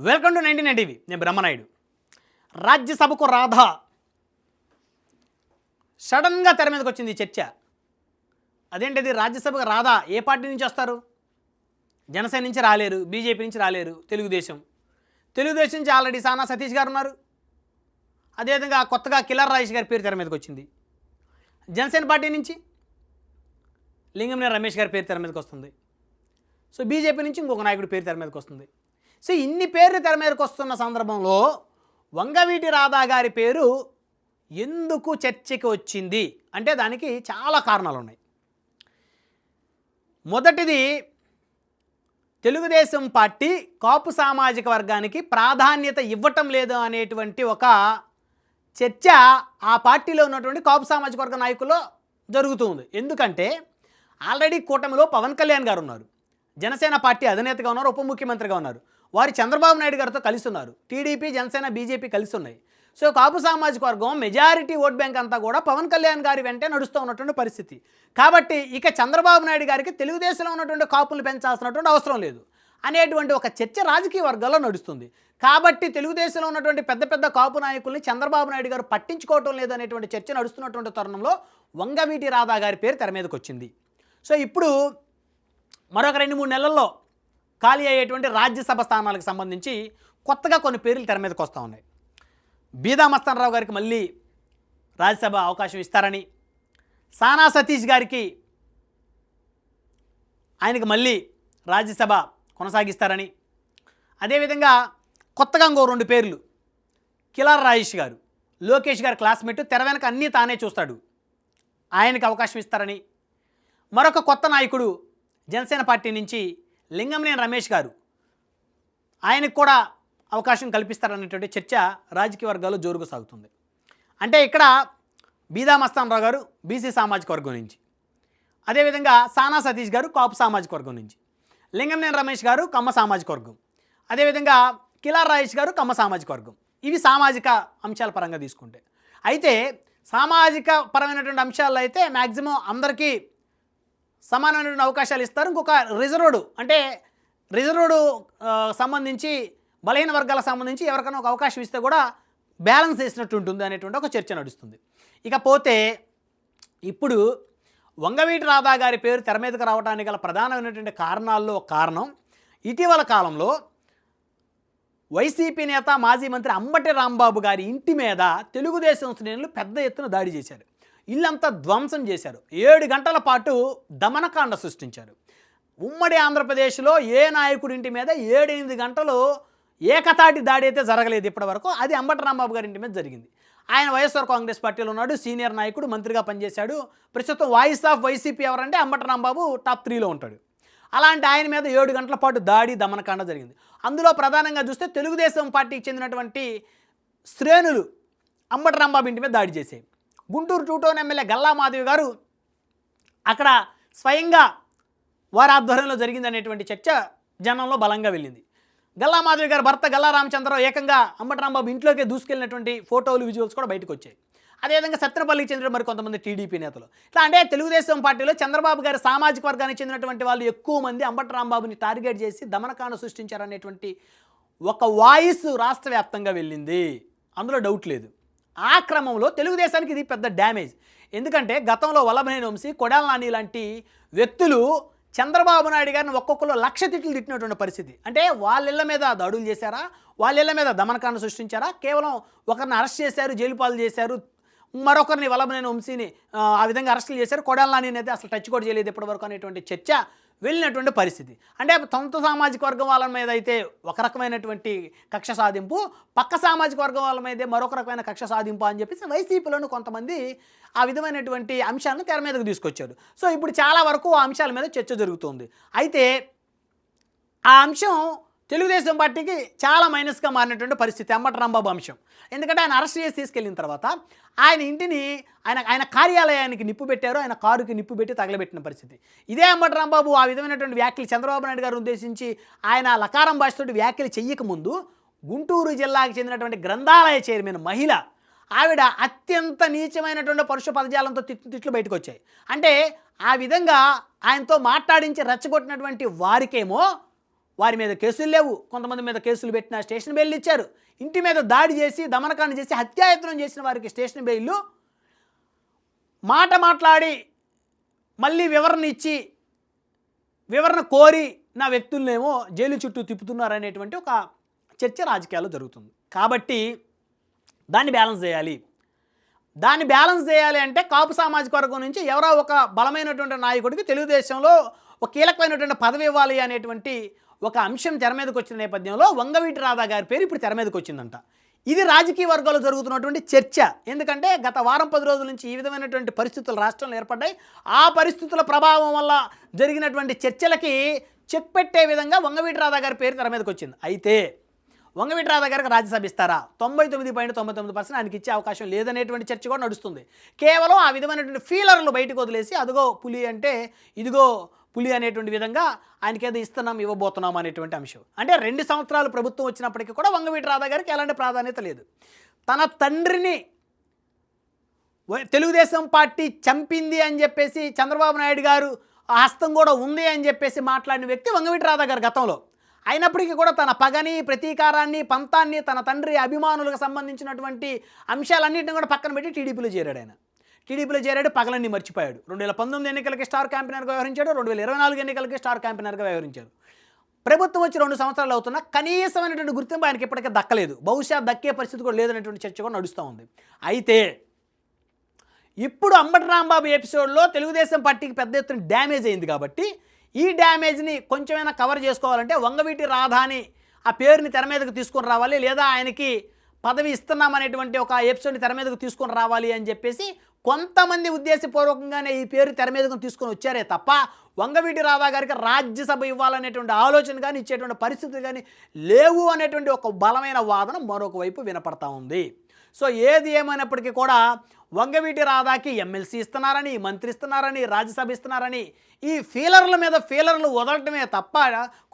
Welcome to 99 TV. నేను బ్రహ్మనాయుడు. రాజ్యసభకు రాధా సడన్గా తెర మీదకి వచ్చింది చర్చ. అదేంటిది రాజ్యసభకు రాధా ఏ పార్టీ నుంచి వస్తారు? జనసేన నుంచి రాలేరు, బీజేపీ నుంచి రాలేరు, తెలుగుదేశం నుంచి ఆల్రెడీ సానా సతీష్ గారు ఉన్నారు. అదేవిధంగా కొత్తగా కిలార్ రాజేష్ గారి పేరు తెర మీదకి వచ్చింది. జనసేన పార్టీ నుంచి లింగంనేని రమేష్ గారి పేరు తెర మీదకి వస్తుంది. సో బీజేపీ నుంచి ఇంకొక నాయకుడి పేరు తెర మీదకి వస్తుంది. సో ఇన్ని పేర్లు తెర మీదకి వస్తున్న సందర్భంలో వంగవీటి రాధా గారి పేరు ఎందుకు చర్చకి వచ్చింది అంటే దానికి చాలా కారణాలు ఉన్నాయి. మొదటిది, తెలుగుదేశం పార్టీ కాపు సామాజిక వర్గానికి ప్రాధాన్యత ఇవ్వటం లేదు అనేటువంటి ఒక చర్చ ఆ పార్టీలో ఉన్నటువంటి కాపు సామాజిక వర్గ నాయకుల్లో జరుగుతూ ఉంది. ఎందుకంటే ఆల్రెడీ కూటమిలో పవన్ కళ్యాణ్ గారు ఉన్నారు, జనసేన పార్టీ అధినేతగా ఉన్నారు, ఉప ముఖ్యమంత్రిగా ఉన్నారు. వారు చంద్రబాబు నాయుడు గారితో కలిసి ఉన్నారు. టీడీపీ, జనసేన, బీజేపీ కలిసి ఉన్నాయి. సో కాపు సామాజిక వర్గం మెజారిటీ ఓట్ బ్యాంక్ అంతా కూడా పవన్ కళ్యాణ్ గారి వెంటే నడుస్తూ ఉన్నటువంటి పరిస్థితి. కాబట్టి ఇక చంద్రబాబు నాయుడు గారికి తెలుగుదేశంలో ఉన్నటువంటి కాపులు పెంచాల్సినటువంటి అవసరం లేదు అనేటువంటి ఒక చర్చ రాజకీయ వర్గాల్లో నడుస్తుంది. కాబట్టి తెలుగుదేశంలో ఉన్నటువంటి పెద్ద పెద్ద కాపు నాయకుల్ని చంద్రబాబు నాయుడు గారు పట్టించుకోవటం లేదు అనేటువంటి చర్చ నడుస్తున్నటువంటి తరుణంలో వంగవీటి రాధా గారి పేరు తెర మీదకి వచ్చింది. సో ఇప్పుడు మరొక 2-3 నెలల్లో ఖాళీ అయ్యేటువంటి రాజ్యసభ స్థానాలకు సంబంధించి కొత్తగా కొన్ని పేర్లు తెర మీదకి వస్తూ ఉన్నాయి. బీదా మస్తాన్ రావు గారికి మళ్ళీ రాజ్యసభ అవకాశం ఇస్తారని, సానా సతీష్ గారికి ఆయనకి మళ్ళీ రాజ్యసభ కొనసాగిస్తారని, అదేవిధంగా కొత్తగా ఇంకో 2 పేర్లు, కిలార్ రాజేష్ గారు, లోకేష్ గారి క్లాస్మేట్, తెర వెనక అన్నీ తానే చూస్తాడు, ఆయనకి అవకాశం ఇస్తారని, మరొక కొత్త నాయకుడు జనసేన పార్టీ నుంచి లింగంనేని రమేష్ గారు, ఆయనకు కూడా అవకాశం కల్పిస్తారనేటువంటి చర్చ రాజకీయ వర్గాల్లో జోరుగా సాగుతుంది. అంటే ఇక్కడ బీదా మస్తాన్ రావు గారు బీసీ సామాజిక వర్గం నుంచి, అదేవిధంగా సానా సతీష్ గారు కాపు సామాజిక వర్గం నుంచి, లింగంనేని రమేష్ గారు కమ్మ సామాజిక వర్గం, అదేవిధంగా కిలార్ రాజేష్ గారు కమ్మ సామాజిక వర్గం. ఇవి సామాజిక అంశాల పరంగా తీసుకుంటే. అయితే సామాజిక పరమైనటువంటి అంశాల్లో అయితే మ్యాక్సిమం అందరికీ సమానమైనటువంటి అవకాశాలు ఇస్తారు. ఇంకొక రిజర్వ్డ్ సంబంధించి బలహీన వర్గాలకు సంబంధించి ఎవరికైనా ఒక అవకాశం ఇస్తే కూడా బ్యాలెన్స్ చేసినట్టు ఉంటుంది అనేటువంటి ఒక చర్చ నడుస్తుంది. ఇకపోతే ఇప్పుడు వంగవీటి రాధా గారి పేరు తెర మీదకు రావడానికి గల ప్రధానమైనటువంటి కారణాల్లో ఒక కారణం, ఇటీవల కాలంలో వైసీపీ నేత మాజీ మంత్రి అంబటి రాంబాబు గారి ఇంటి మీద తెలుగుదేశం శ్రేణులు పెద్ద ఎత్తున దాడి చేశారు. ఇల్లంతా ధ్వంసం చేశారు. 7 గంటల పాటు దమనకాండ సృష్టించారు. ఉమ్మడి ఆంధ్రప్రదేశ్లో ఏ నాయకుడి ఇంటి మీద 7-8 గంటలు ఏకతాటి దాడి అయితే జరగలేదు ఇప్పటి వరకు. అది అంబటి రాంబాబు గారి ఇంటి మీద జరిగింది. ఆయన వైఎస్ఆర్ కాంగ్రెస్ పార్టీలో ఉన్నాడు, సీనియర్ నాయకుడు, మంత్రిగా పనిచేశాడు. ప్రస్తుతం వాయిస్ ఆఫ్ వైసీపీ ఎవరంటే అంబటి రాంబాబు టాప్ 3లో ఉంటాడు. అలాంటి ఆయన మీద 7 గంటల పాటు దాడి దమనకాండ జరిగింది. అందులో ప్రధానంగా చూస్తే తెలుగుదేశం పార్టీకి చెందినటువంటి శ్రేణులు అంబటి రాంబాబు ఇంటి మీద దాడి చేశాయి. గుంటూరు 2 టౌన్ ఎమ్మెల్యే గల్లా మాధవి గారు అక్కడ స్వయంగా వారి ఆధ్వర్యంలో జరిగిందనేటువంటి చర్చ జనంలో బలంగా వెళ్ళింది. గల్లా మాధవి గారి భర్త గల్లా రామచంద్రరావు ఏకంగా అంబటి రాంబాబు ఇంట్లోకి దూసుకెళ్ళినటువంటి ఫోటోలు, విజువల్స్ కూడా బయటకు వచ్చాయి. అదేవిధంగా సత్తెనపల్లికి చెందిన మరి కొంతమంది టీడీపీ నేతలు, ఇట్లా అంటే తెలుగుదేశం పార్టీలో చంద్రబాబు గారి సామాజిక వర్గానికి చెందినటువంటి వాళ్ళు ఎక్కువ మంది అంబటి రాంబాబుని టార్గెట్ చేసి దమనకాండ సృష్టించారనేటువంటి ఒక వాయిస్ రాష్ట్ర వ్యాప్తంగా వెళ్ళింది. అందులో డౌట్ లేదు. ఆ క్రమంలో తెలుగుదేశానికి ఇది పెద్ద డ్యామేజ్. ఎందుకంటే గతంలో వల్లభనేని వంశీ, కొడాల నాని లాంటి వ్యక్తులు చంద్రబాబు నాయుడు గారిని ఒక్కొక్కరు 1,00,000 తిట్లు తిట్టినటువంటి పరిస్థితి. అంటే వాళ్ళిళ్ళ మీద దాడులు చేశారా, వాళ్ళిళ్ళ మీద దమనకాండ సృష్టించారా, కేవలం ఒకరిని అరెస్ట్ చేశారు, జైలు పాలు చేశారు, మరొకరిని వల్లభనేని వంశీని ఆ విధంగా అరెస్టులు చేశారు, కొడాల నానిని అయితే అసలు టచ్ కూడా చేయలేదు ఇప్పటివరకు అనేటువంటి చర్చ వెళ్ళినటువంటి పరిస్థితి. అంటే సొంత సామాజిక వర్గం వాళ్ళ మీద అయితే ఒక రకమైనటువంటి కక్ష సాధింపు, పక్క సామాజిక వర్గం వాళ్ళ మీదే మరొక రకమైన కక్ష సాధింపు అని చెప్పేసి వైసీపీలోని కొంతమంది ఆ విధమైనటువంటి అంశాలను తెర మీదకు తీసుకొచ్చారు. సో ఇప్పుడు చాలా వరకు ఆ అంశాల మీద చర్చ జరుగుతుంది. అయితే ఆ అంశం తెలుగుదేశం పార్టీకి చాలా మైనస్గా మారినటువంటి పరిస్థితి అంబటి రాంబాబు అంశం. ఎందుకంటే ఆయన అరెస్ట్ చేసి తీసుకెళ్ళిన తర్వాత ఆయన ఇంటిని ఆయన కార్యాలయానికి నిప్పు పెట్టారు, ఆయన కారుకి నిప్పు పెట్టి తగలబెట్టిన పరిస్థితి. ఇదే అంబటి రాంబాబు ఆ విధమైనటువంటి వ్యాఖ్యలు చంద్రబాబు నాయుడు గారు ఉద్దేశించి ఆయన లకారం భాషతోటి వ్యాఖ్యలు చెయ్యకముందు గుంటూరు జిల్లాకు చెందినటువంటి గ్రంథాలయ చైర్మన్ మహిళ ఆవిడ అత్యంత నీచమైనటువంటి పరుష పదజాలంతో తిట్లు బయటకు వచ్చాయి. అంటే ఆ విధంగా ఆయనతో మాట్లాడించి రెచ్చగొట్టినటువంటి వారికేమో వారి మీద కేసులు లేవు, కొంతమంది మీద కేసులు పెట్టిన స్టేషన్ బెయిల్ ఇచ్చారు. ఇంటి మీద దాడి చేసి దమనకాండ చేసి హత్యాయత్నం చేసిన వారికి స్టేషన్ బెయిల్, మాట మాట్లాడి మళ్ళీ వివరణ ఇచ్చి వివరణ కోరి నా వ్యక్తులనేమో జైలు చుట్టూ తిప్పుతున్నారనేటువంటి ఒక చర్చ రాజకీయాల్లో జరుగుతుంది. కాబట్టి దాన్ని బ్యాలెన్స్ చేయాలి అంటే కాపు సామాజిక వర్గం నుంచి ఎవరో ఒక బలమైనటువంటి నాయకుడికి తెలుగుదేశంలో ఒక కీలకమైనటువంటి పదవి ఇవ్వాలి అనేటువంటి ఒక అంశం తెర మీదకి వచ్చిన నేపథ్యంలో వంగవీటి రాధా గారి పేరు ఇప్పుడు తెర మీదకి వచ్చిందంట. ఇది రాజకీయ వర్గాల్లో జరుగుతున్నటువంటి చర్చ. ఎందుకంటే గత వారం 10 రోజుల నుంచి ఈ విధమైనటువంటి పరిస్థితులు రాష్ట్రంలో ఏర్పడ్డాయి. ఆ పరిస్థితుల ప్రభావం వల్ల జరిగినటువంటి చర్చలకి చెక్ పెట్టే విధంగా వంగవీటి రాధా గారి పేరు తెర మీదకి వచ్చింది. అయితే వంగవీటి రాధా గారికి రాజ్యసభ ఇస్తారా? 99.99% ఆయనకి ఇచ్చే అవకాశం లేదనేటువంటి చర్చ కూడా నడుస్తుంది. కేవలం ఆ విధమైనటువంటి ఫీలర్లు బయటకు వదిలేసి అదిగో పులి అంటే ఇదిగో పులి అనేటువంటి విధంగా ఆయనకేదో ఇస్తున్నాం ఇవ్వబోతున్నాం అనేటువంటి అంశం. అంటే 2 సంవత్సరాలు ప్రభుత్వం వచ్చినప్పటికీ కూడా వంగవీటి రాధా గారికి ఎలాంటి ప్రాధాన్యత లేదు. తన తండ్రిని తెలుగుదేశం పార్టీ చంపింది అని చెప్పేసి చంద్రబాబు నాయుడు గారు ఆ హస్తం కూడా ఉంది అని చెప్పేసి మాట్లాడిన వ్యక్తి వంగవీటి రాధా గారు గతంలో. అయినప్పటికీ కూడా తన పగని, ప్రతీకారాన్ని, పంతాన్ని, తన తండ్రి అభిమానులకు సంబంధించినటువంటి అంశాలన్నింటినీ కూడా పక్కన పెట్టి టీడీపీలో చేరాడు. ఆయన టీడీపీలో చేరాడు, పగలన్నీ మర్చిపోయాడు. 2019 ఎన్నికలకి స్టార్ క్యాంపెయినర్గా వ్యవహరించాడు, 2024 ఎన్నికలకి స్టార్ క్యాంపెయినర్గా వ్యవహరించాడు. ప్రభుత్వం వచ్చి 2 సంవత్సరాలు అవుతున్నా కనీసమైనటువంటి గుర్తింపు ఆయనకి ఇప్పటికే దక్కలేదు. బహుశా దక్కే పరిస్థితి కూడా లేదనేటువంటి చర్చ కూడా నడుస్తూ ఉంది. అయితే ఇప్పుడు అంబటి రాంబాబు ఎపిసోడ్లో తెలుగుదేశం పార్టీకి పెద్ద ఎత్తున డ్యామేజ్ అయింది. కాబట్టి ఈ డ్యామేజ్ని కొంచెమైనా కవర్ చేసుకోవాలంటే వంగవీటి రాధాని ఆ పేరుని తెర మీదకు తీసుకొని రావాలి, లేదా ఆయనకి పదవి ఇస్తున్నామనేటువంటి ఒక ఎపిసోడ్ని తెర మీదకు తీసుకొని రావాలి అని చెప్పేసి కొంతమంది ఉద్దేశపూర్వకంగానే ఈ పేరు తెర మీదకు తీసుకొని వచ్చారే తప్ప వంగవీటి రాధా గారికి రాజ్యసభ ఇవ్వాలనేటువంటి ఆలోచన కానీ ఇచ్చేటువంటి పరిస్థితులు కానీ లేవు అనేటువంటి ఒక బలమైన వాదన మరొక వైపు వినపడతా ఉంది. సో ఏది ఏమైనప్పటికీ కూడా వంగవీటి రాధాకి ఎమ్మెల్సీ ఇస్తున్నారని, మంత్రి ఇస్తున్నారని, రాజ్యసభ ఇస్తున్నారని ఈ ఫీలర్ల మీద ఫీలర్లు వదలటమే తప్ప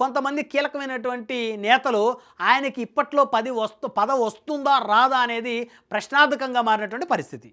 కొంతమంది కీలకమైనటువంటి నేతలు ఆయనకి ఇప్పట్లో పదవి వస్తుందా రాదా అనేది ప్రశ్నార్థకంగా మారినటువంటి పరిస్థితి.